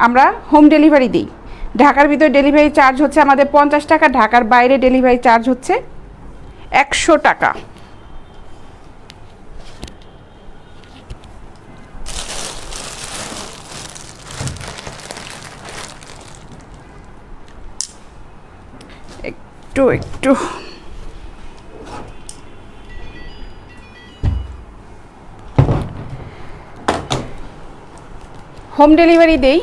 আমরা home delivery দিই। ঢাকার ভিতরে ডেলিভারি চার্জ হচ্ছে আমাদের 50 টাকা, ঢাকার বাইরে ডেলিভারি চার্জ হচ্ছে 100 টাকা। একটু একটু হোম ডেলিভারি দেই।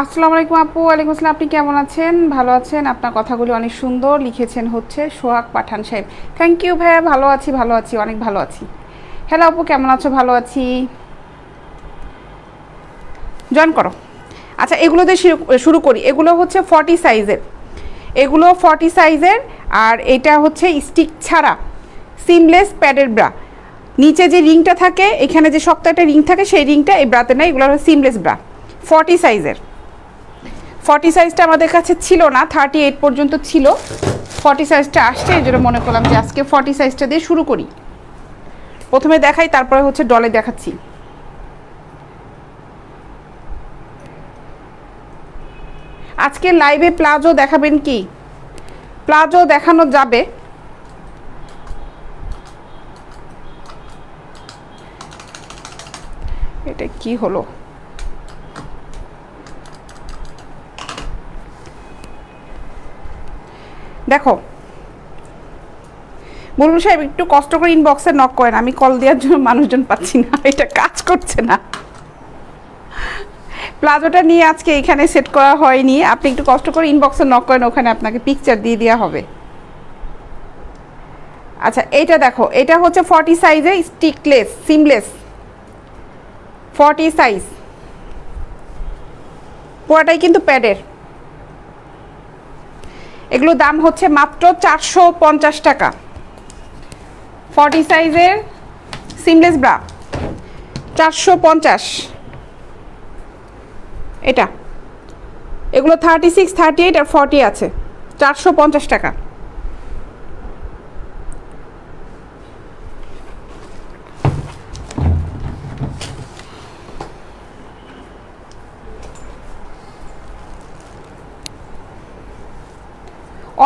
আসসালামু আলাইকুম আপু। ওয়ালাইকুম আসসালাম। আপনি কেমন আছেন? ভালো আছেন? আপনার কথাগুলি অনেক সুন্দর লিখেছেন হচ্ছে সোহাগ পাঠান সাহেব। থ্যাংক ইউ ভাইয়া, ভালো আছি, ভালো আছি, অনেক ভালো আছি। হ্যালো আপু, কেমন আছো? ভালো আছি। জয়েন করো। আচ্ছা, এগুলো দিয়ে শুরু করি। এগুলো হচ্ছে 40 সাইজের, এগুলো 40 সাইজের। আর এটা হচ্ছে স্টিক ছাড়া সিমলেস প্যাডের ব্রা। নিচে যে রিংটা থাকে, এখানে যে শক্ত একটা রিং থাকে, সেই রিংটা এই ব্রাতে নেই। এগুলো হলো সিমলেস ব্রা, 40 সাইজের। 40 সাইজটা আমাদের কাছে ছিল না, 38 পর্যন্ত ছিল। 40 সাইজটা আসছে, এই জন্য মনে করলাম যে আজকে 40 সাইজটা দিয়ে শুরু করি। প্রথমে দেখাই, তারপরে হচ্ছে ডলে দেখাচ্ছি। আজকে লাইভে প্লাজো দেখাবেন কি? প্লাজো দেখানো যাবে। এটা কি হলো? দেখো বুলবুল সাহেব, একটু কষ্ট করে ইনবক্সে নক করেন, আমি কল দেওয়ার জন্য মানুষজন পাচ্ছি না, এটা কাজ করছে না। প্লাজোটা নিয়ে আজকে এখানে সেট করা হয়নি, আপনি একটু কষ্ট করে ইনবক্সে নক করেন, ওখানে আপনাকে পিকচার দিয়ে দেওয়া হবে। আচ্ছা, এইটা দেখো, এটা হচ্ছে 40 সাইজে স্টিকলেস সিমলেস 40 সাইজ, পুরোটাই কিন্তু প্যাডের। এগুলো দাম হচ্ছে মাত্র 450 টাকা। 40 সাইজের সিমলেস ব্রা 450। এটা এগুলো 36, 38 আর 40 আছে, 450 টাকা।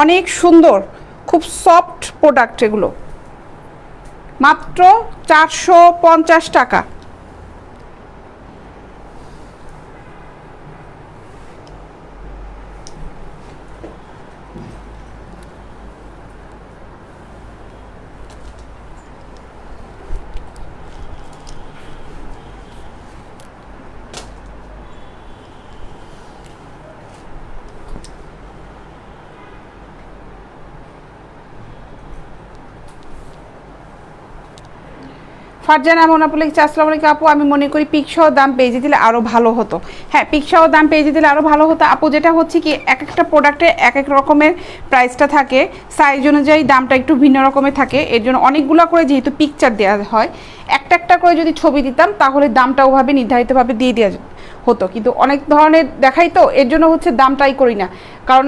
অনেক সুন্দর, খুব সফট প্রোডাক্ট, এগুলো মাত্র 450 টাকা। ফারজানা মোনাপু লিখছে, আসসালামু আলাইকুম আপু, আমি মনে করি পিকসহ দাম পেজে দিলে আরও ভালো হতো। হ্যাঁ, পিকসহ দাম পেজে দিলে আরও ভালো হতো আপু। যেটা হচ্ছে কি, এক একটা প্রোডাক্টে এক এক রকমের প্রাইসটা থাকে, সাইজ অনুযায়ী দামটা একটু ভিন্ন রকমের থাকে। এর জন্য অনেকগুলো করে যেহেতু পিকচার দেওয়া হয়, একটা একটা করে যদি ছবি দিতাম তাহলে দামটা ওভাবে নির্ধারিতভাবে দিয়ে দেওয়া হতো, কিন্তু অনেক ধরনের দেখাই তো, এর জন্য হচ্ছে দামটাই করি না। কারণ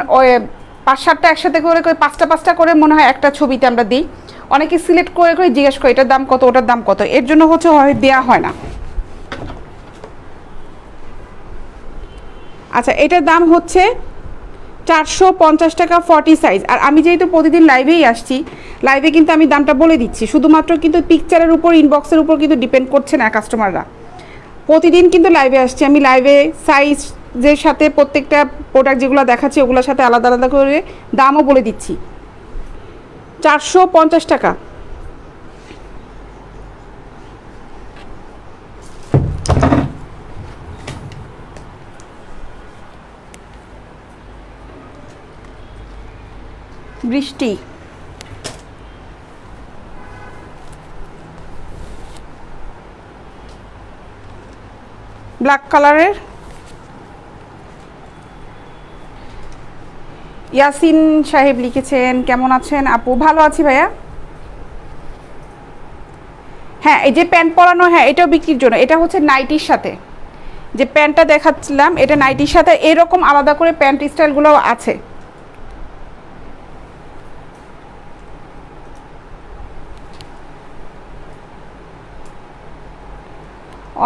5-7টা একসাথে করে 5টা করে মনে হয় একটা ছবিতে আমরা দিই। অনেকে সিলেক্ট করে করে জিজ্ঞেস করে এটার দাম কত, ওটার দাম কত, এর জন্য হচ্ছে দেওয়া হয় না। আচ্ছা, এটার দাম হচ্ছে 450 টাকা 40 সাইজ। আর আমি যেহেতু প্রতিদিন লাইভেই আসছি, লাইভে কিন্তু আমি দামটা বলে দিচ্ছি, শুধুমাত্র কিন্তু পিকচারের উপর, ইনবক্সের উপর কিন্তু ডিপেন্ড করছে না কাস্টমাররা। প্রতিদিন কিন্তু লাইভে আসছি আমি, লাইভে সাইজের সাথে প্রত্যেকটা প্রোডাক্ট যেগুলো দেখাচ্ছি ওগুলোর সাথে আলাদা আলাদা করে দামও বলে দিচ্ছি। 450 টাকা। বৃষ্টি, ব্ল্যাক কালারের। ইয়াসিন সাহেব লিখেছেন, কেমন আছেন আপু? ভালো আছি ভাইয়া। হ্যাঁ, এই যে প্যান্ট পরানো, হ্যাঁ এটাও বিক্রির জন্য। এটা হচ্ছে নাইটির সাথে, যে প্যান্টটা দেখাচ্ছিলাম এটা নাইটির সাথে, এরকম আলাদা করে প্যান্ট স্টাইলগুলো আছে।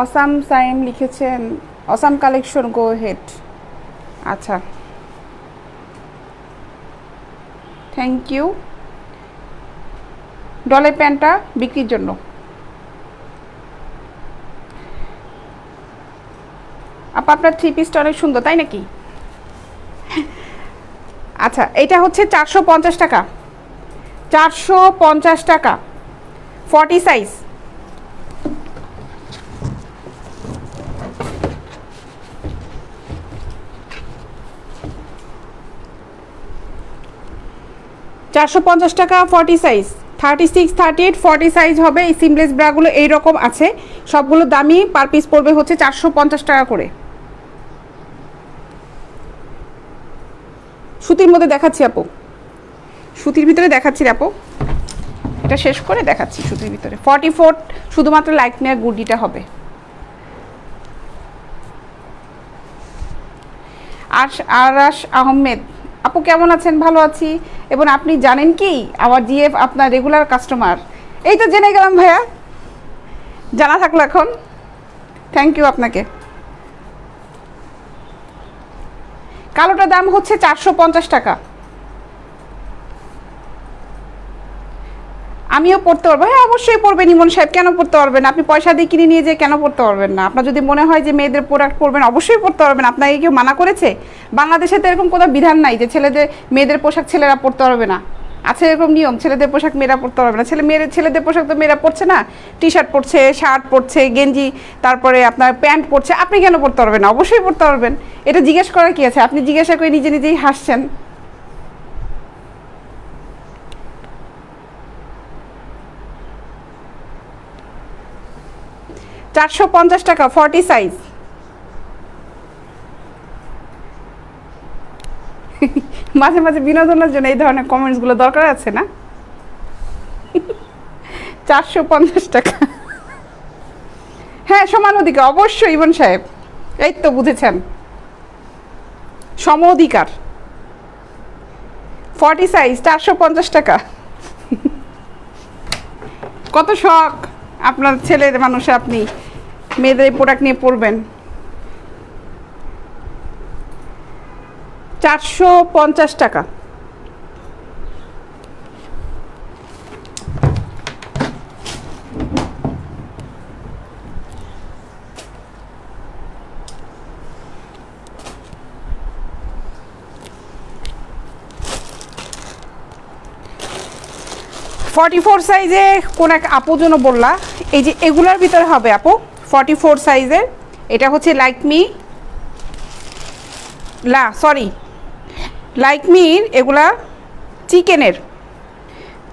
অসাম সাইম লিখেছেন, অসাম কালেকশন, গো হেড। আচ্ছা, থ্যাংক ইউ। ডলের প্যান্টটা বিক্রির জন্য। আপনার থ্রি পিসটা অনেক সুন্দর, তাই নাকি? আচ্ছা, এটা হচ্ছে 450 টাকা, 450 টাকা, 40 সাইজ। টাকা 40 সাইজ, 36, 38, 40 সাইজ হবে। এই সিমলেস ব্রাগুলো এইরকম আছে, সবগুলো দামি, পার পিস পড়বে হচ্ছে 450 টাকা করে। সুতির মধ্যে দেখাচ্ছি আপু, সুতির ভিতরে দেখাচ্ছি আপু, এটা শেষ করে দেখাচ্ছি সুতির ভিতরে। 44 শুধুমাত্র লাইক নেয়ার গুডিটা হবে। আরাশ আহমেদ আপু কেমন আছেন? ভালো আছি। এবং আপনি জানেন কি আমার জিএফ আপনার রেগুলার কাস্টমার? এই তো জেনে গেলাম ভাইয়া, জানা থাকলো এখন। থ্যাংক ইউ আপনাকে। কালোটার দাম হচ্ছে 450 টাকা। আমিও পড়তে পারবো, হ্যাঁ অবশ্যই পড়বেন ইমন সাহেব, কেন পড়তে পারবেন? আপনি পয়সা দিয়ে কিনে নিয়ে যেয়ে কেন পড়তে পারবেন না? আপনার যদি মনে হয় যে মেয়েদের প্রোডাক্ট পরবেন, অবশ্যই পড়তে পারবেন। আপনাকে কেউ মানা করেছে? বাংলাদেশে তো এরকম কোনো বিধান নাই যে মেয়েদের পোশাক ছেলেরা পরতে পারবে না। আছে এরকম নিয়ম, ছেলেদের পোশাক মেয়েরা পরতে পারবে না। ছেলেদের পোশাক তো মেয়েরা পরছে না, টি শার্ট পরছে, শার্ট পরছে, গেঞ্জি, তারপরে আপনার প্যান্ট পরছে। আপনি কেন পরতে পারবেন না? অবশ্যই পরতে পারবেন। এটা জিজ্ঞেস করার কি আছে? আপনি জিজ্ঞাসা করে নিজেই হাসছেন। 450 টাকা, 40 সাইজ। মাঝে মাঝে বিনোদনের জন্য এই ধরনের কমেন্টসগুলো দরকার আছে না? 450 টাকা, হ্যাঁ সমান অধিকার, অবশ্যই ইমন সাহেব, এই তো বুঝেছেন, সম অধিকার। 40 সাইজ, 450 টাকা। কত শখ আপনার ছেলের মানুষে, আপনি মেয়েদের প্রোডাক্ট নিয়ে পড়বেন। 450 টাকা। ফোর সাইজে কোন এক আপু জন্য বললা, এই যে এগুলার ভিতরে হবে আপু 44 সাইজের। এটা হচ্ছে লাইকমি, লাইকমির এগুলা চিকেনের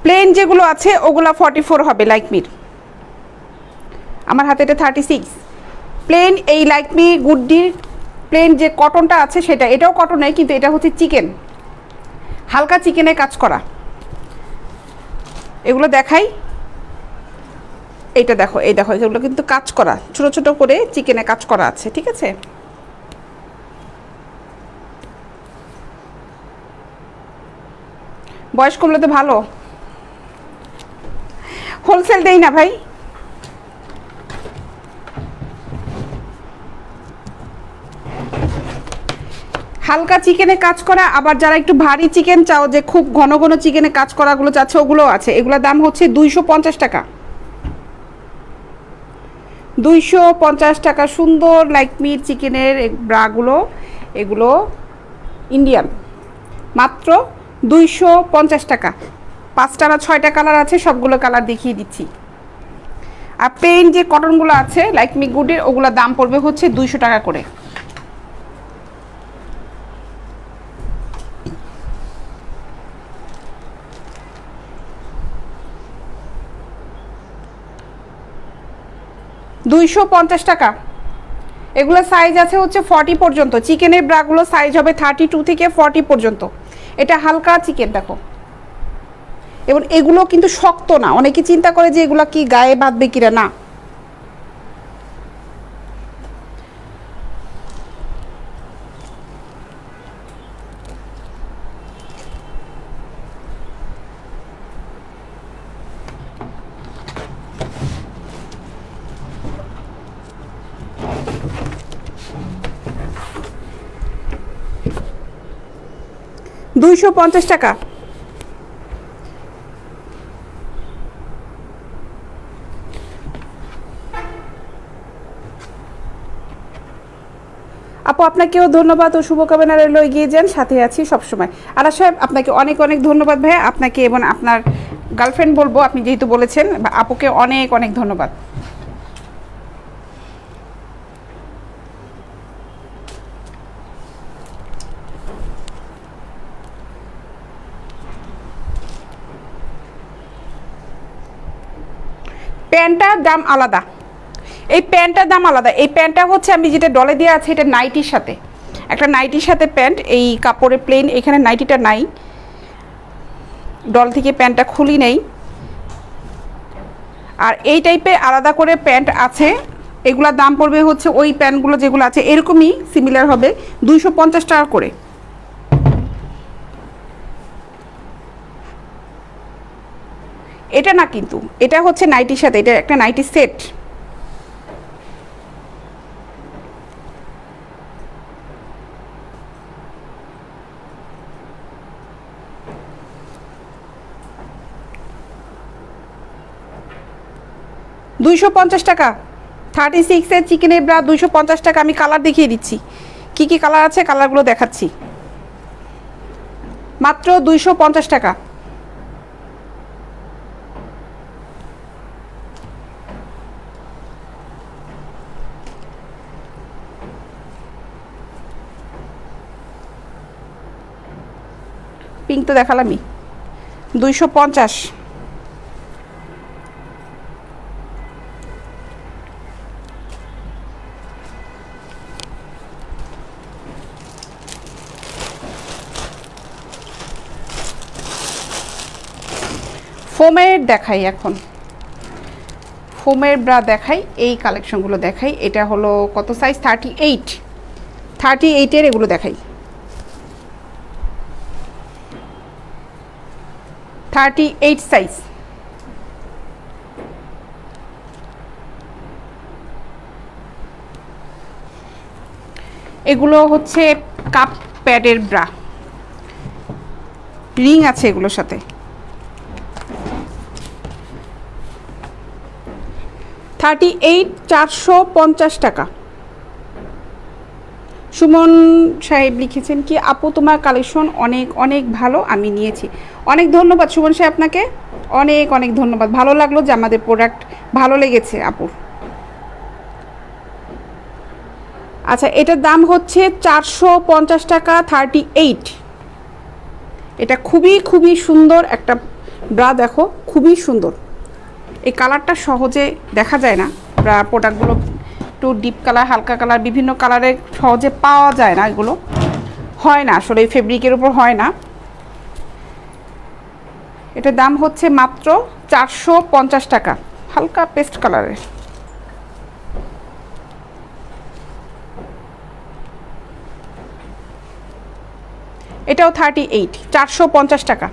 প্লেন যেগুলো আছে ওগুলা 44 হবে লাইকমির। আমার হাতে এটা 36 প্লেন। এই লাইকমি গুডডির প্লেন যে কটনটা আছে সেটা, এটাও কটনের, কিন্তু এটা হচ্ছে চিকেন, হালকা চিকেনে কাজ করা। এগুলো দেখাই, এইটা দেখো, এই দেখো, এগুলো কিন্তু কাজ করা, ছোট ছোট করে চিকেনে কাজ করা আছে, ঠিক আছে? বয়স কমলে তো ভালো, হোলসেল দেই না ভাই। হালকা চিকেনে কাজ করা, আবার যারা একটু ভারী চিকেন চাও, যে খুব ঘন ঘন চিকেনে কাজ করাগুলো চাচ্ছে, ওগুলোও আছে। এগুলোর দাম হচ্ছে 250 টাকা, 250 টাকা। সুন্দর লাইকমির চিকেনের ব্রাগুলো, এগুলো ইন্ডিয়ান, মাত্র 250 টাকা। 5টা না 6টা কালার আছে, সবগুলো কালার দেখিয়ে দিচ্ছি। আর প্লেন যে কটনগুলো আছে লাইকমি গুডের, ওগুলোর দাম পড়বে হচ্ছে 200 টাকা করে। $250 টাকা। এগুলো সাইজ আছে হচ্ছে 40 পর্যন্ত। চিকেনের ব্রাগুলো সাইজ হবে 32 থেকে 40 পর্যন্ত। এটা হালকা চিকেন দেখো, এবং এগুলো কিন্তু শক্ত না। অনেকে চিন্তা করে যে এগুলো কি গায়ে বাঁধবে কিনা, না। 250 টাকা। আপু আপনাকেও ধন্যবাদ ও শুভকামনা রইল, এগিয়ে যান, সাথে আছি সবসময়। আলা সাহেব আপনাকে অনেক অনেক ধন্যবাদ ভাইয়া, আপনাকে এবং আপনার গার্লফ্রেন্ড বলবো, আপনি যেহেতু বলেছেন, আপুকে অনেক অনেক ধন্যবাদ। প্যান্টটার দাম আলাদা, এই প্যান্টটার দাম আলাদা। এই প্যান্টটা হচ্ছে আমি যেটা ডলে দেওয়া আছে, এটা নাইটির সাথে, একটা নাইটির সাথে প্যান্ট, এই কাপড়ে প্লেন, এখানে নাইটিটা নাই, ডল থেকে প্যান্টটা খুলি নেই। আর এই টাইপের আলাদা করে প্যান্ট আছে, এগুলোর দাম পড়বে হচ্ছে ওই প্যান্টগুলো যেগুলো আছে এরকমই সিমিলার হবে 250 টাকা করে। এটা না কিন্তু, এটা হচ্ছে নাইটির সাথে, এটা একটা নাইটি সেট। $250 36-এর চিকেনের ব্রা 250 টাকা। আমি কালার দেখিয়ে দিচ্ছি, কি কি কালার আছে কালারগুলো দেখাচ্ছি, মাত্র 250 টাকা। পিঙ্ক তো দেখালামই, 250। ফোমের দেখাই, এখন ফোমের ব্রা দেখাই, এই কালেকশনগুলো দেখাই। এটা হলো কত সাইজ, 38-এর এগুলো দেখাই, 38 সাইজ। এগুলো হচ্ছে কাপ প্যাডের ব্রা, রিং আছে এগুলোর সাথে। 38 450 টাকা। সুমন সাহেব লিখেছেন কি, আপু তোমার কালেকশন অনেক অনেক ভালো, আমি নিয়েছি। অনেক ধন্যবাদ সুমন সাহেব, আপনাকে অনেক অনেক ধন্যবাদ। ভালো লাগলো যে আমাদের প্রোডাক্ট ভালো লেগেছে আপুর। আচ্ছা, এটার দাম হচ্ছে 450 টাকা, 38। এটা খুবই খুবই সুন্দর একটা ব্রা, দেখো খুবই সুন্দর। এই কালারটা সহজে দেখা যায় না, ব্রা প্রোডাক্টগুলো একটু ডিপ কালার, হালকা কালার, বিভিন্ন কালারে সহজে পাওয়া যায় না, এগুলো হয় না আসলে, এই ফেব্রিকের উপর হয় না। এটার দাম হচ্ছে মাত্র 450 টাকা, হালকা পেস্ট কালারের। এটাও 38, 450 টাকা।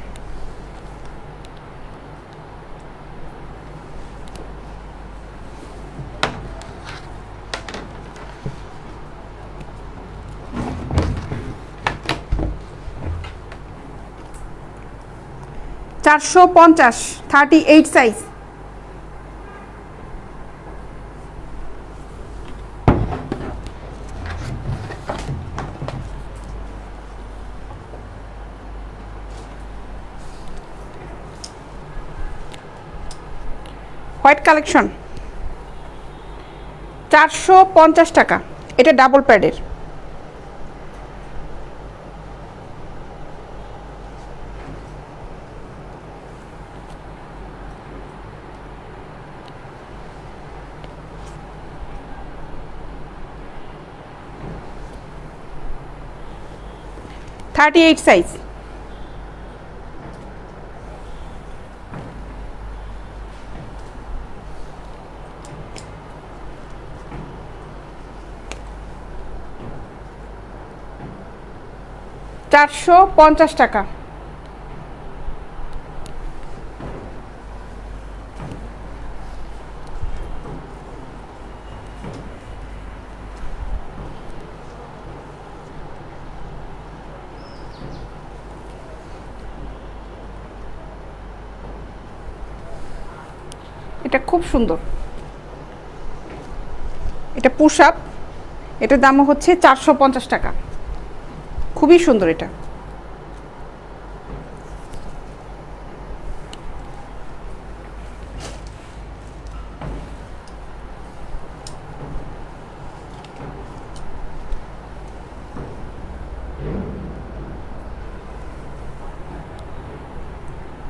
$450, 38 সাইজ। হোয়াইট কালেকশন 450 টাকা, এটা ডাবল প্যাডের। $38 সাইজ। $450 টাকা। এটা খুব সুন্দর, এটা পুশ আপ, এটার দাম হচ্ছে 450 টাকা। খুবই সুন্দর এটা।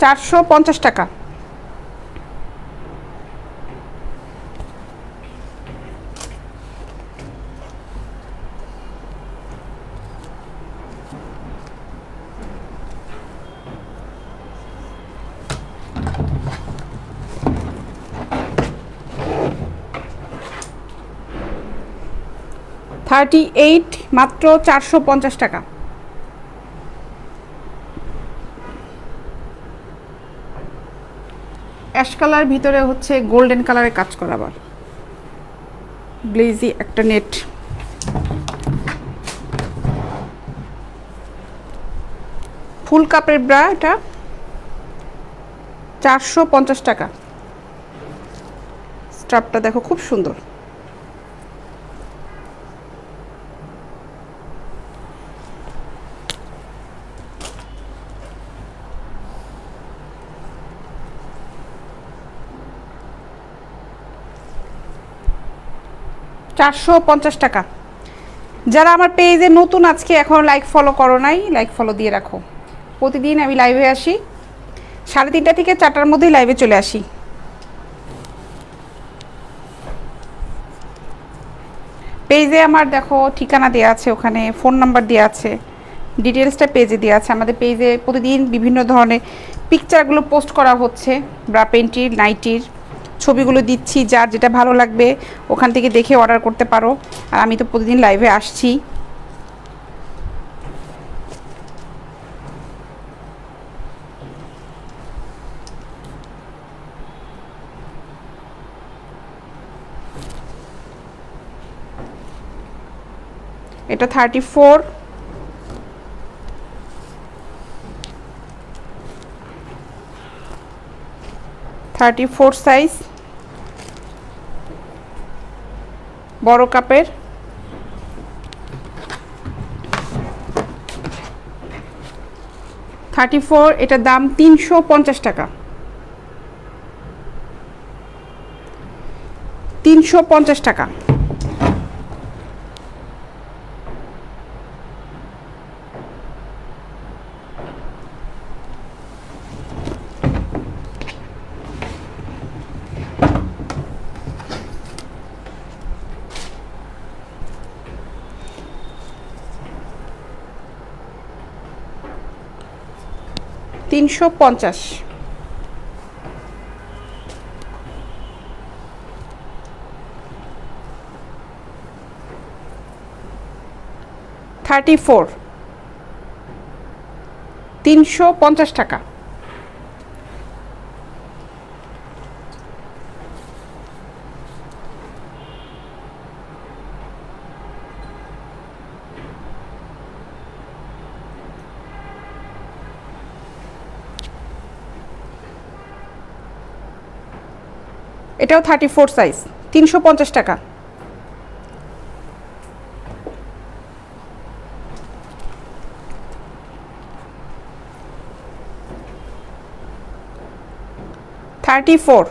$450। $38 মাত্র 450 টাকা। অ্যাশ কালার ভিতরে হচ্ছে গোল্ডেন কালারের কাজ করা, আবার গ্লেজি একটা নেট। ফুল কাপের ব্রা, এটা 450 টাকা। স্ট্রাপটা দেখো খুব সুন্দর। $450। যারা আমার পেজে নতুন আজকে এখন লাইক ফলো করো নাই, লাইক ফলো দিয়ে রাখো। প্রতিদিন আমি লাইভে আসি 3:30 থেকে 4টার মধ্যেই লাইভে চলে আসি। পেজে আমার দেখো ঠিকানা দেওয়া আছে, ওখানে ফোন নাম্বার দেওয়া আছে, ডিটেলসটা পেজে দেওয়া আছে। আমাদের পেজে প্রতিদিন বিভিন্ন ধরনের পিকচারগুলো পোস্ট করা হচ্ছে, ব্রা প্যান্টির, নাইটির ছবিগুলো দিচ্ছি। যার যেটা ভালো লাগবে ওখান থেকে দেখে অর্ডার করতে পারো। আর আমি তো প্রতিদিন লাইভে আসছি। এটা 34, সাইজ, বড় কাপের। 34, এটার দাম 350 টাকা। 350 টাকা। $350। 34, 350 টাকা। এটাও 34 সাইজ, 350 টাকা। $34,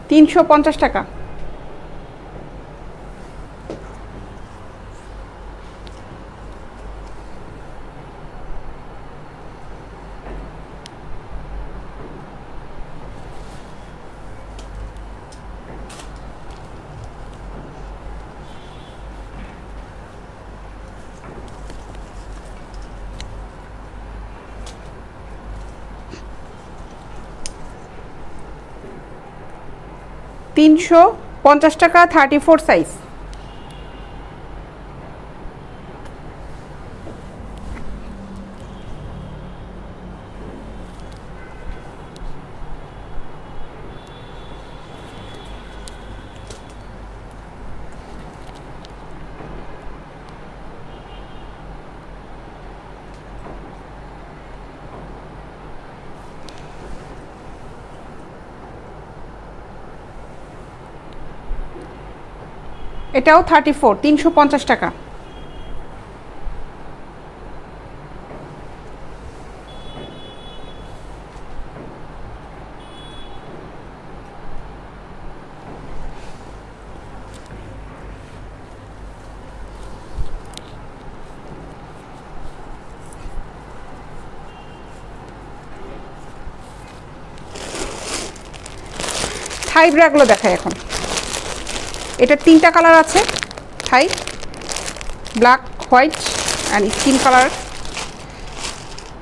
350 টাকা। $350 টাকা, 34 সাইজ। এটাও 34, 350 টাকা। থাই ব্রাগুলো দেখাই এখন। এটা 3টা কালার আছে, থাই, black, white and skin colour.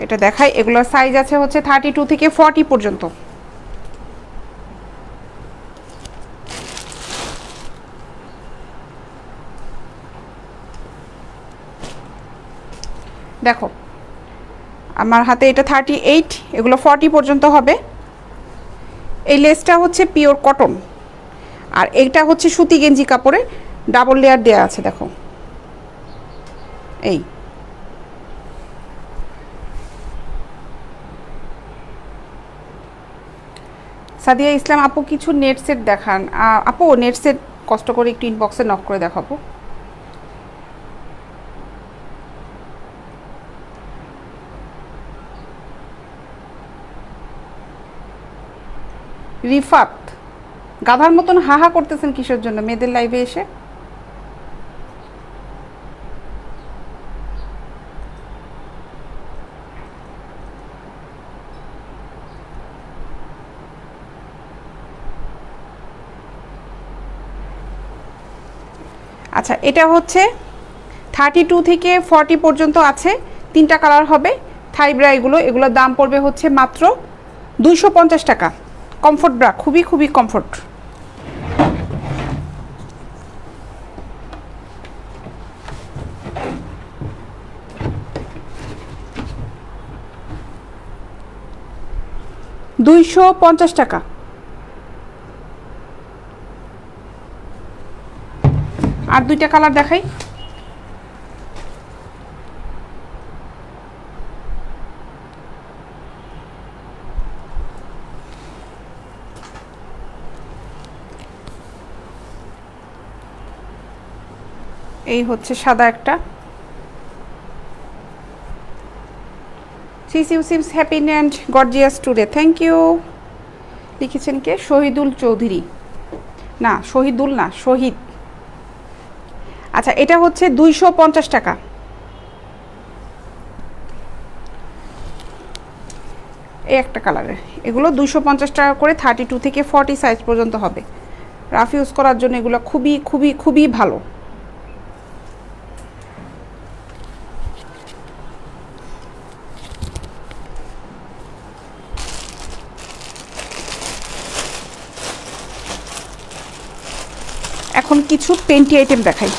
এটা দেখাই, এগুলোর সাইজ আছে হচ্ছে 32 থেকে 40 পর্যন্ত। দেখো আমার হাতে এটা 38, এগুলো 40 পর্যন্ত হবে। এই লেসটা হচ্ছে পিওর কটন, আর এইটা হচ্ছে সুতি গেঞ্জি কাপড়ে ডাবল লেয়ার দেওয়া আছে। দেখো এই সাদিয়া ইসলাম আপু কিছু নেট সেট দেখান। আপু নেট সেট কষ্ট করে একটু ইনবক্সে নক করে দেখাবো। রিফাত গাধার মতন হাহা করতেছেন কিসের জন্য মেয়েদের লাইভে এসে? আচ্ছা এটা হচ্ছে 32 থেকে 40 পর্যন্ত আছে, 3টা কালার হবে। থাই ব্রা এগুলোর দাম পড়বে হচ্ছে মাত্র 250 টাকা। কমফোর্ট ব্রা, খুবই খুবই কমফোর্ট। $250 টাকা। আর 2টা কালার দেখাই। এই হচ্ছে সাদা একটা। Sis you seems happy and gorgeous today. Thank you. লিখেছেন কে? শহীদুল চৌধুরী, না শহীদুল না, শহীদ। আচ্ছা এটা হচ্ছে 250 টাকা। এই একটা কালারের, এগুলো 250 টাকা করে। 32 থেকে 40 সাইজ পর্যন্ত হবে। রাফ ইউজ করার জন্য এগুলো খুবই খুবই খুবই ভালো। এখন কিছু পেন্টি আইটেম দেখাই।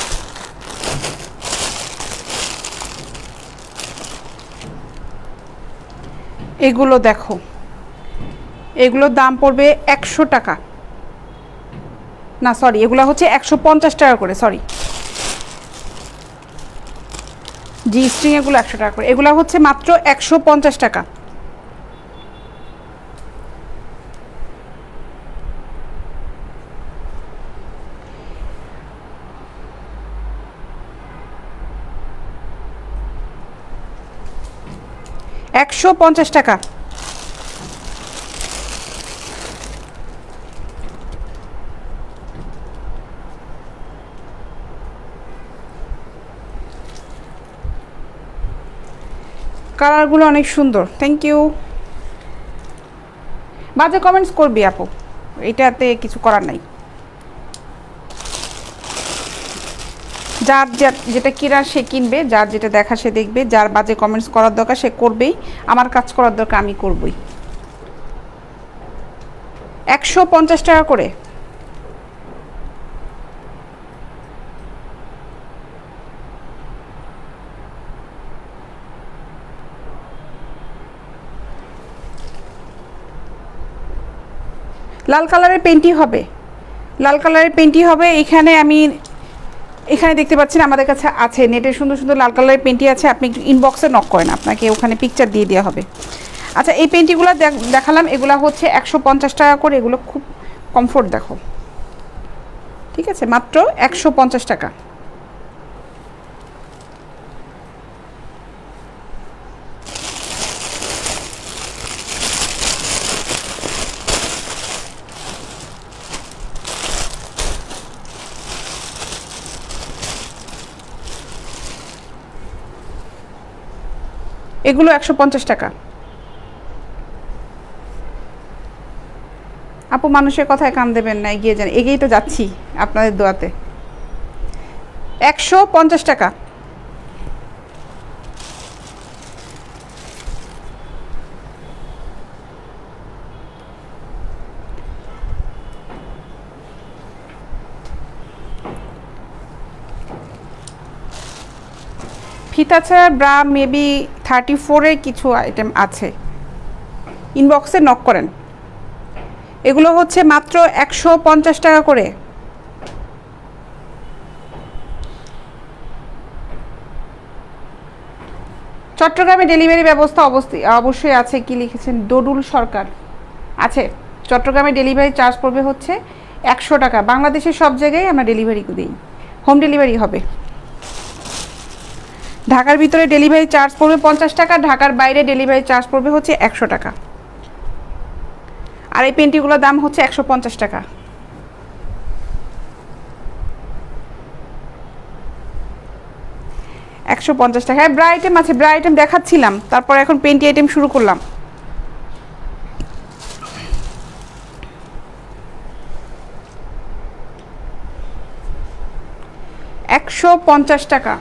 এগুলো দেখো, এগুলোর দাম পড়বে 100 টাকা, না সরি এগুলো হচ্ছে 150 টাকা করে, সরি জি স্ট্রিং এগুলো 100 টাকা করে। এগুলো হচ্ছে মাত্র 150 টাকা। $150 টাকা। কালারগুলো অনেক সুন্দর, থ্যাংক ইউ। বাজে কমেন্টস করবি আপু, এটাতে কিছু করার নাই। যার যেটা কেনার সে কিনবে, যার যেটা দেখা সে দেখবে, যার বাজে কমেন্টস করার দরকার সে করবেই, আমার কাজ করার দরকার আমি করবই। 150 টাকা করে। লাল কালারের পেন্টি হবে, লাল কালারের পেন্টি হবে। এখানে দেখতে পাচ্ছেন আমাদের কাছে আছে নেটে সুন্দর সুন্দর লাল কালারের পেন্টি আছে। আপনি একটু ইনবক্সে নক করেন, আপনাকে ওখানে পিকচার দিয়ে দেওয়া হবে। আচ্ছা এই পেন্টিগুলো দেখালাম, এগুলো হচ্ছে 150 টাকা করে। এগুলো খুব কমফোর্ট, দেখো ঠিক আছে, মাত্র 150 টাকা। এগুলো 150 টাকা। আপু মানুষের কথায় কান দেবেন না, এগিয়ে যান, এগিয়েই তো যাচ্ছি আপনাদের দোয়াতে। 150 টাকা। ফিতা ছাড়া ব্রা মেবি 34-এর কিছু আইটেম আছে, ইনবক্সে নক করেন। এগুলো হচ্ছে মাত্র 150 টাকা করে। চট্টগ্রামে ডেলিভারি ব্যবস্থা অবশ্যই আছে। কি লিখেছেন ডডুল সরকার? আছে। চট্টগ্রামে ডেলিভারি চার্জ পড়বে হচ্ছে 100 টাকা। বাংলাদেশের সব জায়গায় আমরা ডেলিভারি দিই, হোম ডেলিভারি হবে। ঢাকার ভিতরে ডেলিভারি চার্জ পড়বে 50 টাকা, ঢাকার বাইরে ডেলিভারি চার্জ পড়বে হচ্ছে 100 টাকা। আর এই পেন্টিগুলোর দাম হচ্ছে 150 টাকা। $150 টাকা। হ্যাঁ ব্রা আইটেম আছে, ব্রা আইটেম দেখাচ্ছিলাম, তারপর এখন পেন্টি আইটেম শুরু করলাম। 150 টাকা।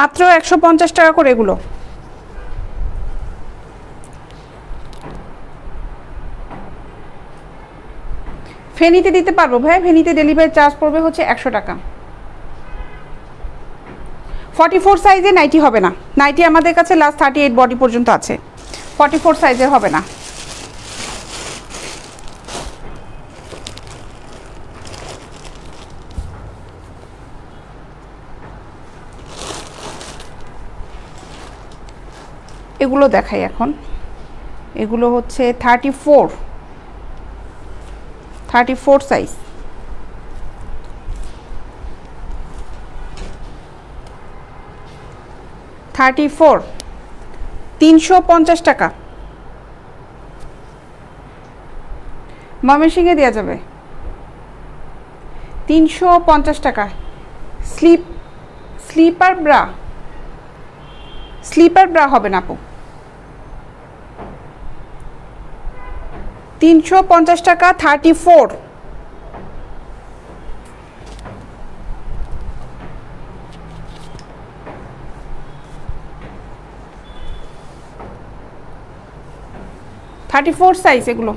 মাত্র 150 টাকা করে এগুলো। ফেনীতে দিতে পারবো ভাই, ফেনীতে ডেলিভারি চার্জ পড়বে হচ্ছে 100 টাকা। 44 সাইজে নাইটি হবে না, নাইটি আমাদের কাছে লাস্ট 38 বডি পর্যন্ত আছে, 44 সাইজের হবে না। এগুলো দেখাই এখন। এগুলো হচ্ছে 34 সাইজ। 350 টাকা। ময়মনসিংহে দেওয়া যাবে 350 টাকা। স্লিপার ব্রা হবে না আপু। 350 টাকা 34। সাইজ এগুলো।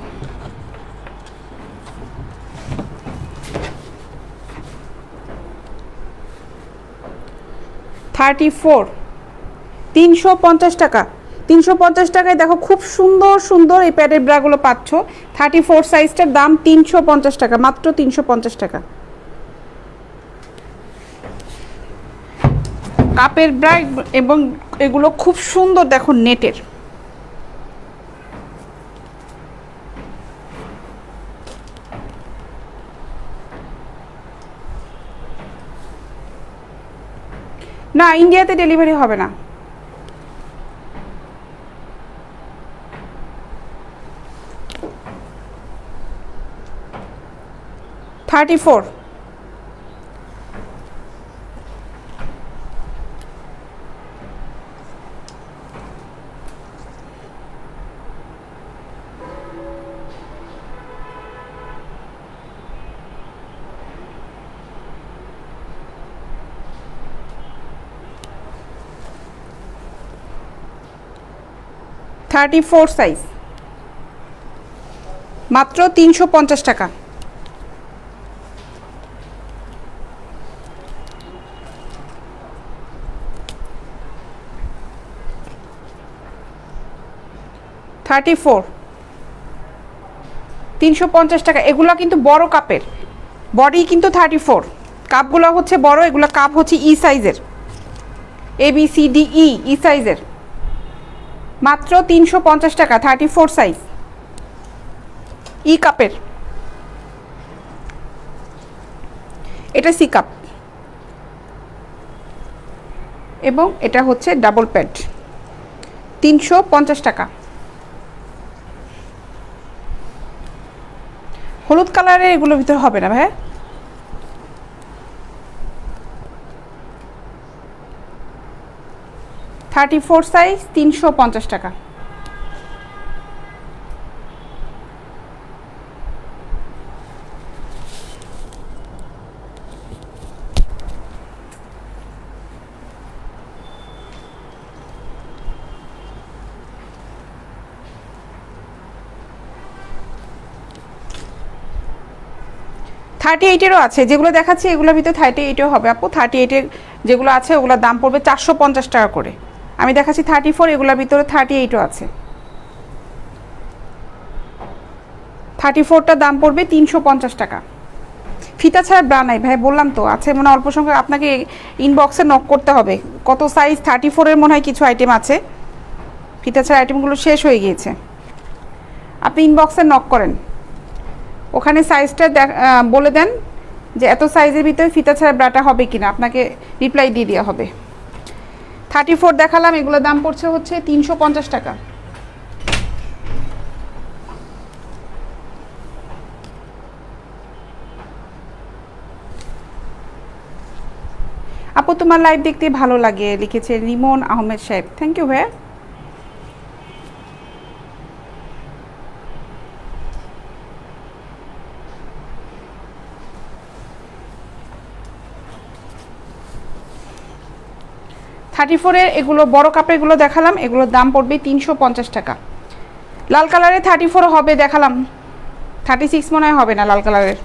350 টাকা। 350 টাকায় দেখো খুব সুন্দর সুন্দর এই প্যাডের ব্রাগুলো পাচ্ছ। 34 সাইজটার দাম 350 টাকা, মাত্র 350 টাকা। কাপের ব্রা এবং এগুলো খুব সুন্দর, দেখো নেটের। না ইন্ডিয়াতে ডেলিভারি হবে না। 34। সাইজ মাত্র 350 টাকা। 34, 350 টাকা। এগুলো কিন্তু বড় কাপের, বডি কিন্তু 34, কাপগুলো হচ্ছে বড়, এগুলো কাপ হচ্ছে ই সাইজের, ABCDE ই সাইজের, মাত্র 350 টাকা, 34 সাইজ, ই কাপের। এটা সি কাপ এবং এটা হচ্ছে ডাবল প্যাড, 350 টাকা। হলুদ কালারের এগুলোর ভিতর হবে না ভাই? 34 সাইজ, 350 টাকা। থার্টি এইটেরও আছে, যেগুলো দেখাচ্ছি এগুলোর ভিতরে 38ও হবে আপু। 38-এর যেগুলো আছে ওগুলোর দাম পড়বে 450 টাকা করে। আমি দেখাচ্ছি 34, এগুলোর ভিতরে 38ও আছে। 34টার দাম পড়বে 350 টাকা। ফিতা ছাড়া ব্রা নাই ভাই, বললাম তো আছে মনে অল্প সংখ্যক, আপনাকে ইনবক্সে নক করতে হবে। কত সাইজ 34-এর মনে হয় কিছু আইটেম আছে, ফিতা ছাড়া আইটেমগুলো শেষ হয়ে গিয়েছে। আপনি ইনবক্সে নক করেন, ওখানে সাইজটা বলে দেন যে এত সাইজের ভিতরে ফিতা ছাড়া ব্রাটা হবে কিনা, আপনাকে রিপ্লাই দিয়ে দেওয়া হবে। 34 দেখালাম, এগুলোর দাম পড়ছে হচ্ছে 350 টাকা। আপু তোমার লাইভ দেখতে ভালো লাগে, লিখেছে রিমন আহমেদ সাহেব, থ্যাংক ইউ ভাইয়া। থার্টি ফোরের এগুলো বড় কাপের এগুলো দেখালাম, এগুলোর দাম পড়বে 350 টাকা। লাল কালারের 34 হবে দেখালাম, 36 মনে হয় হবে না লাল কালারের।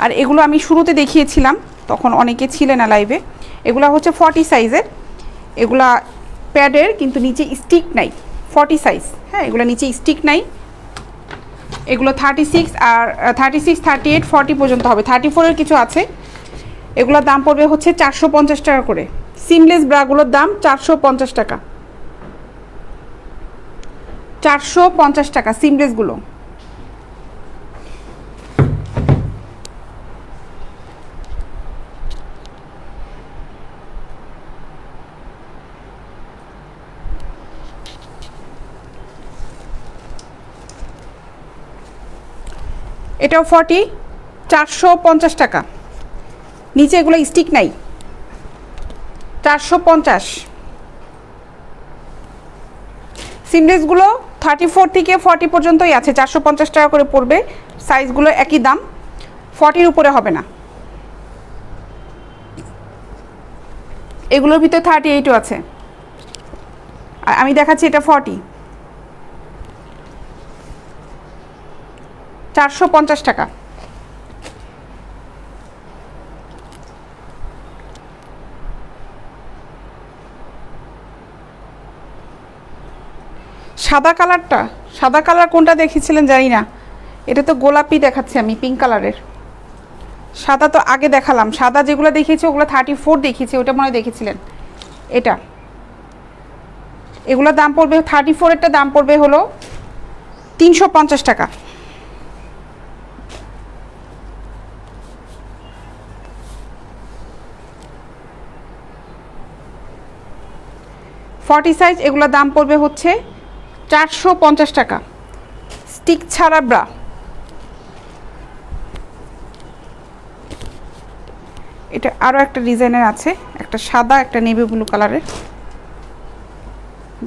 আর এগুলো আমি শুরুতে দেখিয়েছিলাম, তখন অনেকে ছিলে না লাইভে। এগুলো হচ্ছে 40 সাইজের, এগুলা প্যাডের কিন্তু নিচে স্টিক নাই, 40 সাইজ। হ্যাঁ, এগুলো নিচে স্টিক নাই। এগুলো 36 আর 36, 38, 40 পর্যন্ত হবে। 34-এর কিছু আছে, এগুলোর দাম পড়বে হচ্ছে 450 টাকা করে। সিমলেস ব্রাগুলোর দাম 450 টাকা, 450 টাকা সিমলেসগুলো। এটাও 40, 450 টাকা। নিচে এগুলো স্টিক নাই, 450। সিমলেসগুলো 34 থেকে 40 পর্যন্তই আছে, 450 টাকা করে পড়বে। সাইজগুলো একই দাম, 40-র উপরে হবে না। এগুলোর ভিতরে 38ও আছে, আর আমি দেখাচ্ছি এটা 40, 450 টাকা। সাদা কালারটা, সাদা কালার কোনটা দেখেছিলেন জানি না, এটা তো গোলাপি দেখাচ্ছি আমি, পিঙ্ক কালারের। সাদা তো আগে দেখালাম, সাদা যেগুলো দেখিয়েছি ওগুলো 34 দেখিয়েছি, ওটা মনে হয় দেখেছিলেন। এটা এগুলোর দাম পড়বে 34-এরটা দাম পড়বে হলো 350 টাকা। ফর্টি সাইজ এগুলোর দাম পড়বে হচ্ছে 450 টাকা, স্টিক ছাড়া ব্রা। এটা আরও একটা ডিজাইনের আছে, একটা সাদা একটা নেভি ব্লু কালারের।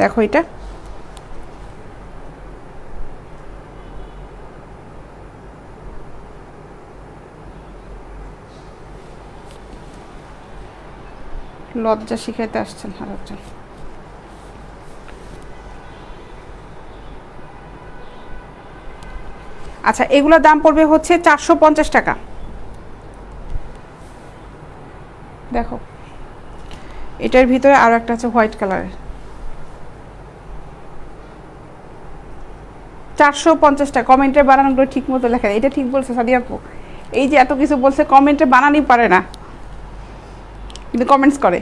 দেখো এটা লজ্জা শিখাইতে আসছেন আর একজন। আচ্ছা, এগুলোর দাম পড়বে হচ্ছে 450 টাকা। দেখো এটার ভিতরে আরও একটা আছে হোয়াইট কালারের, 450 টাকা। কমেন্টে বানানোগুলো ঠিক মতো লেখা, এটা ঠিক বলছে সাদিয়া আপু। এই যে এত কিছু বলছে, কমেন্টে বানানই পারে না, কিন্তু কমেন্টস করে।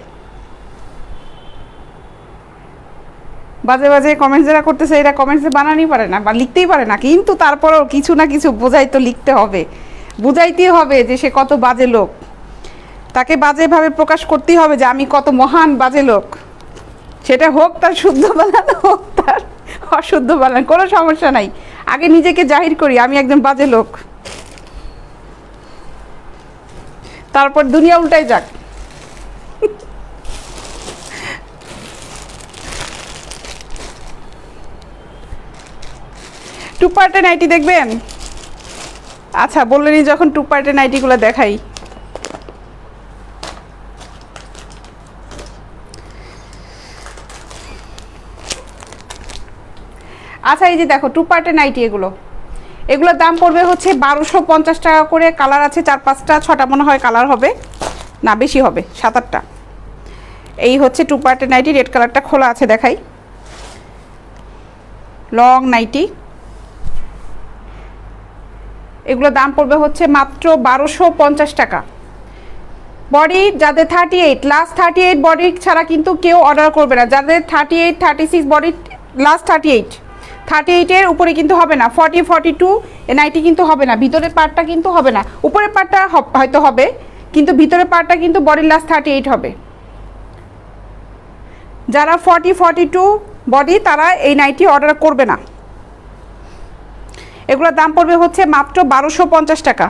বাজে বাজে কমেন্টস যারা করতেছে, এরা কমেন্টসে বানানই পারে না বা লিখতেই পারে না, কিন্তু তারপরেও কিছু না কিছু বোঝাই তো লিখতে হবে, বুঝাইতেই হবে যে সে কত বাজে লোক, তাকে বাজেভাবে প্রকাশ করতেই হবে যে আমি কত মহান বাজে লোক। সেটা হোক তার শুদ্ধ বানান, হোক তার অশুদ্ধ বানান, কোনো সমস্যা নাই। আগে নিজেকে জাহির করি আমি একজন বাজে লোক, তারপর দুনিয়া উল্টাই যাক। টু পার্টের নাইটি দেখবেন? আচ্ছা বললেনি যখন, টু পার্টের নাইটিগুলো দেখাই। আচ্ছা এই যে দেখো টু পার্টের নাইটি, এগুলোর দাম পড়বে হচ্ছে 1250 টাকা করে। কালার আছে 4-5টা, 6টা মনে হয় কালার হবে, না বেশি হবে, 7-8টা। এই হচ্ছে টু পার্টের নাইটি, রেড কালারটা খোলা আছে দেখাই, লং নাইটি। এগুলো দাম পড়বে হচ্ছে মাত্র 1250 টাকা। বডি যাদের 38, লাস্ট 38 বডি ছাড়া কিন্তু কেউ অর্ডার করবে না। যাদের 38, 36 বডি, লাস্ট 38-এর উপরে কিন্তু হবে না। 40, 42 এ নাইটি কিন্তু হবে না, ভিতরের পার্টটা কিন্তু হবে না। উপরের পার্টটা হয়তো হবে, কিন্তু ভিতরের পার্টটা কিন্তু বডির লাস্ট 38 হবে। যারা 40, 42 বডি, তারা এই নাইটি অর্ডার করবে না। এগুলোর দাম পড়বে হচ্ছে মাত্র 1250 টাকা।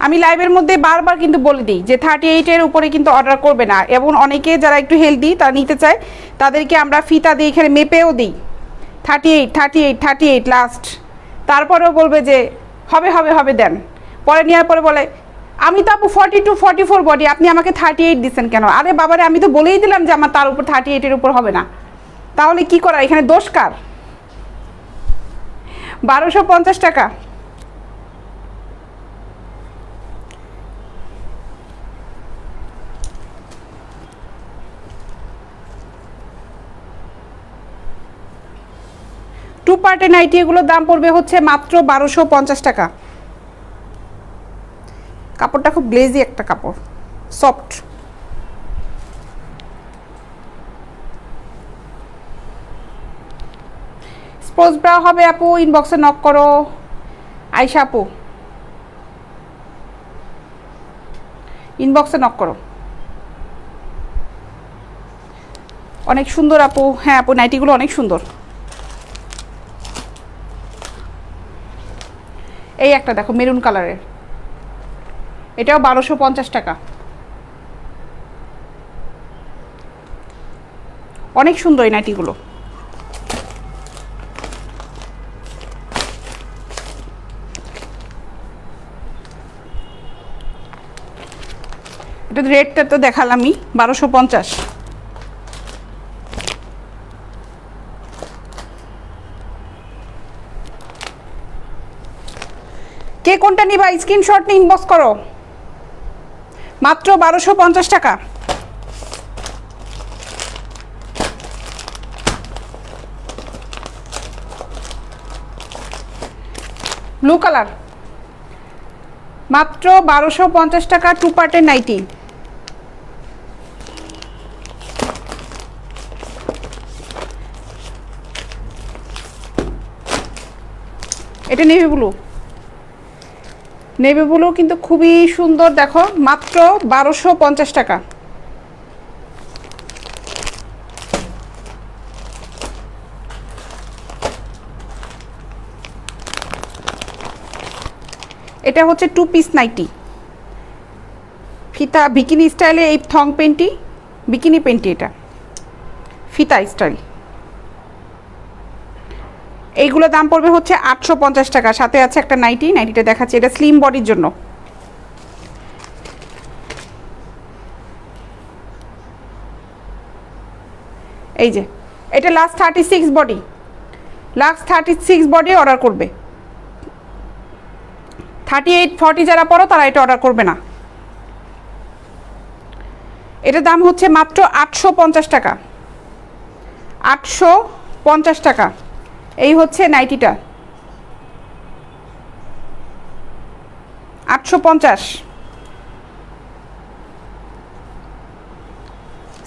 আমি লাইভের মধ্যে বারবার কিন্তু বলে দিই যে 38-এর উপরে কিন্তু অর্ডার করবে না, এবং অনেকে যারা একটু হেলদি তারা নিতে চায়, তাদেরকে আমরা ফিতা দিয়ে এখানে মেপেও দিই 38 লাস্ট। তারপরেও বলবে যে হবে হবে হবে দেন, পরে নেওয়ার পরে বলে আমি তো আপু 42, 44 বডি, আপনি আমাকে 38 দিচ্ছেন কেন? আরে বাবারে, আমি তো বলেই দিলাম যে আমার তার উপর 38-এর উপর হবে না, তাহলে কি করা? এখানে দোষ কার? 1250 টাকা। টু পার্টের নাইটি, এগুলোর দাম পড়বে হচ্ছে মাত্র 1250 টাকা। কাপড়টা খুব গ্লেজি একটা কাপড়, সফট। স্পোর্টস ব্রা হবে আপু, ইনবক্সে নক করো। আয়শা আপু ইনবক্সে নক করো। অনেক সুন্দর আপু, হ্যাঁ আপু নাইটিগুলো অনেক সুন্দর। এই একটা দেখো মেরুন কালারের, এটাও 1250 টাকা। অনেক সুন্দর এই নাইটিগুলো। এটা রেটটা তো দেখালামই, 1250। কে কোনটা নিবা স্ক্রিনশট নিয়ে ইনবক্স করো, মাত্র 1250 টাকা। ব্লু কালার, মাত্র 1250 টাকা, টু পার্টের নাইটি। এটা নেভি ব্লু, নেভি ব্লু কিন্তু খুবই সুন্দর, দেখো মাত্র 1250 টাকা। এটা হচ্ছে টু পিস নাইটি, ফিতা বিকিনি স্টাইলে, এই থং পেন্টি, বিকিনি পেন্টি, এটা ফিতা স্টাইল। এইগুলো দাম পড়বে হচ্ছে 850 টাকা। সাথে আছে একটা নাইটি, নাইটিটা দেখাচ্ছি, এটা স্লিম বডির জন্য। এই যে এটা last 36 body, last 36 body order করবে। 38, 40 যারা পড়ো তারা এটা অর্ডার করবে না। এটার দাম হচ্ছে মাত্র 850 টাকা, 850 টাকা। এই হচ্ছে নাইটিটা 850।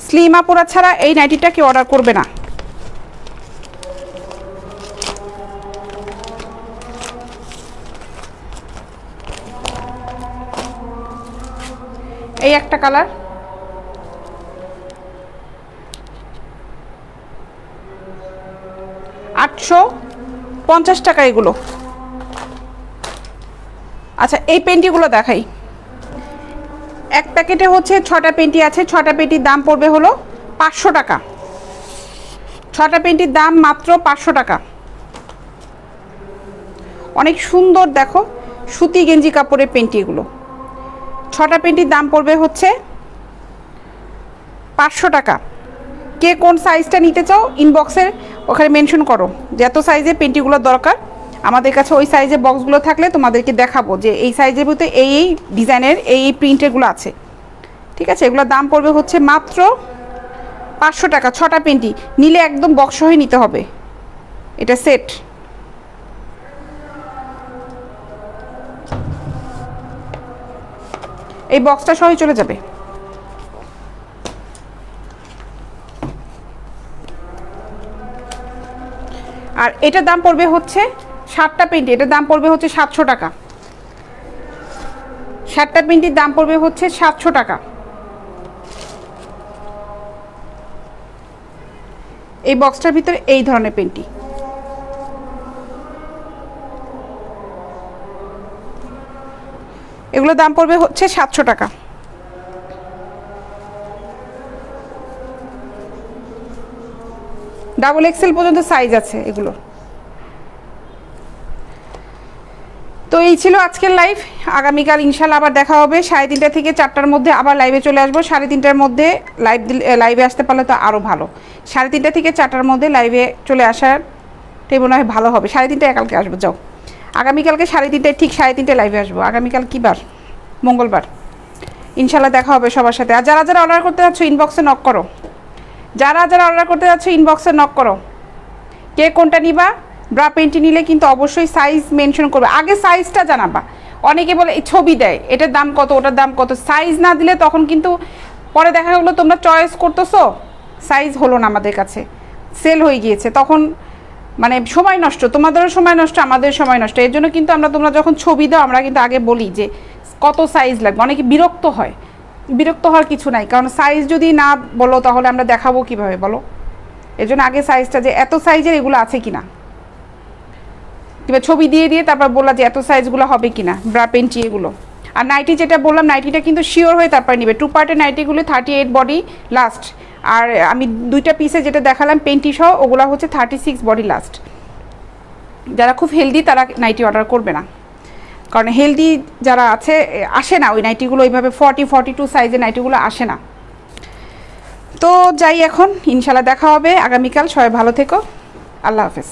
স্লিম আপুরা ছাড়া এই নাইটিটা কেউ অর্ডার করবে না। এই একটা কালার, $850 টাকা এগুলো। আচ্ছা এই পেন্টিগুলো দেখাই। এক প্যাকেটে হচ্ছে 6টা পেন্টি আছে, 6টা পেন্টির দাম পড়বে হলো 500 টাকা। 6টা পেন্টির দাম মাত্র 500 টাকা। অনেক সুন্দর দেখো সুতি গেঞ্জি কাপড়ের পেন্টি এগুলো। 6টা পেন্টির দাম পড়বে হচ্ছে 500 টাকা। কে কোন সাইজটা নিতে চাও ইনবক্সের ওখানে মেনশন করো যে এত সাইজের পেন্টিগুলো দরকার। আমাদের কাছে ওই সাইজের বক্সগুলো থাকলে তোমাদেরকে দেখাবো যে এই সাইজের ভিতরে এই এই ডিজাইনের এই এই প্রিন্টেরগুলো আছে। ঠিক আছে, এগুলোর দাম পড়বে হচ্ছে মাত্র 500 টাকা। 6টা পেন্টি নিলে একদম বক্স হয়ে নিতে হবে, এটা সেট। এই বক্সটা সহই চলে যাবে। আর এটার দাম পড়বে হচ্ছে 7টা পেন্টি, এটার দাম পড়বে হচ্ছে 700 টাকা। 7টা পেন্টির দাম পড়বে হচ্ছে 700 টাকা। এই বক্সটার ভিতরে এই ধরনের পেন্টি। এগুলোর দাম পড়বে হচ্ছে 700 টাকা। ডাবল এক্সেল পর্যন্ত সাইজ আছে এগুলো। তো এই ছিল আজকের লাইভ। আগামীকাল ইনশাল্লাহ আবার দেখা হবে 3:30 থেকে 4টার মধ্যে আবার লাইভে চলে আসবো। 3:30টার মধ্যে লাইভে আসতে পারলে তো আরও ভালো। 3:30 থেকে 4টার মধ্যে লাইভে চলে আসারটাই মনে হয় ভালো হবে। 3:30টায় কালকে আসবো, যাও আগামীকালকে 3:30টায়, ঠিক 3:30টায় লাইভে আসবো। আগামীকাল কী বার? মঙ্গলবার। ইনশাল্লাহ দেখা হবে সবার সাথে। আর যারা যারা অর্ডার করতে যাচ্ছ ইনবক্সে নক করো, যারা যারা অর্ডার করতে যাচ্ছ ইনবক্সে নক করো। কে কোনটা নিবা? ব্রা পেন্টি নিলে কিন্তু অবশ্যই সাইজ মেনশন করবে, আগে সাইজটা জানাবা। অনেকে বলে ছবি দেয় এটার দাম কত ওটার দাম কত, সাইজ না দিলে তখন কিন্তু পরে দেখা গেলো তোমরা চয়েস করতেছো, সাইজ হলো না আমাদের কাছে, সেল হয়ে গিয়েছে, তখন মানে সময় নষ্ট, তোমাদেরও সময় নষ্ট আমাদের সময় নষ্ট। এর জন্য কিন্তু তোমরা যখন ছবি দাও আমরা কিন্তু আগে বলি যে কত সাইজ লাগবে। অনেকে বিরক্ত হয়, বিরক্ত হওয়ার কিছু নাই, কারণ সাইজ যদি না বলো তাহলে আমরা দেখাবো কিভাবে বলো। এর জন্য আগে সাইজটা যে এত সাইজের এগুলো আছে কিনা, কিংবা ছবি দিয়ে দিয়ে তারপর বললা যে এত সাইজগুলো হবে কিনা ব্রা পেন্টি এগুলো। আর নাইটি যেটা বললাম নাইটিটা কিন্তু শিওর হয়ে তারপর নিবে। 2 পার্টের নাইটিগুলো 38 বডি লাস্ট, আর আমি 2টা পিসে যেটা দেখালাম পেন্টি সহ ওগুলো হচ্ছে 36 বডি লাস্ট। যারা খুব হেলদি তারা নাইটি অর্ডার করবে না, কারণ হেলদি যারা আছে আসে না ওই নাইটিগুলো, ওইভাবে 42 সাইজের নাইটিগুলো আসে না। তো যাই এখন, ইনশাল্লাহ দেখা হবে আগামীকাল। সবাই ভালো থেকো, আল্লাহ হাফেজ।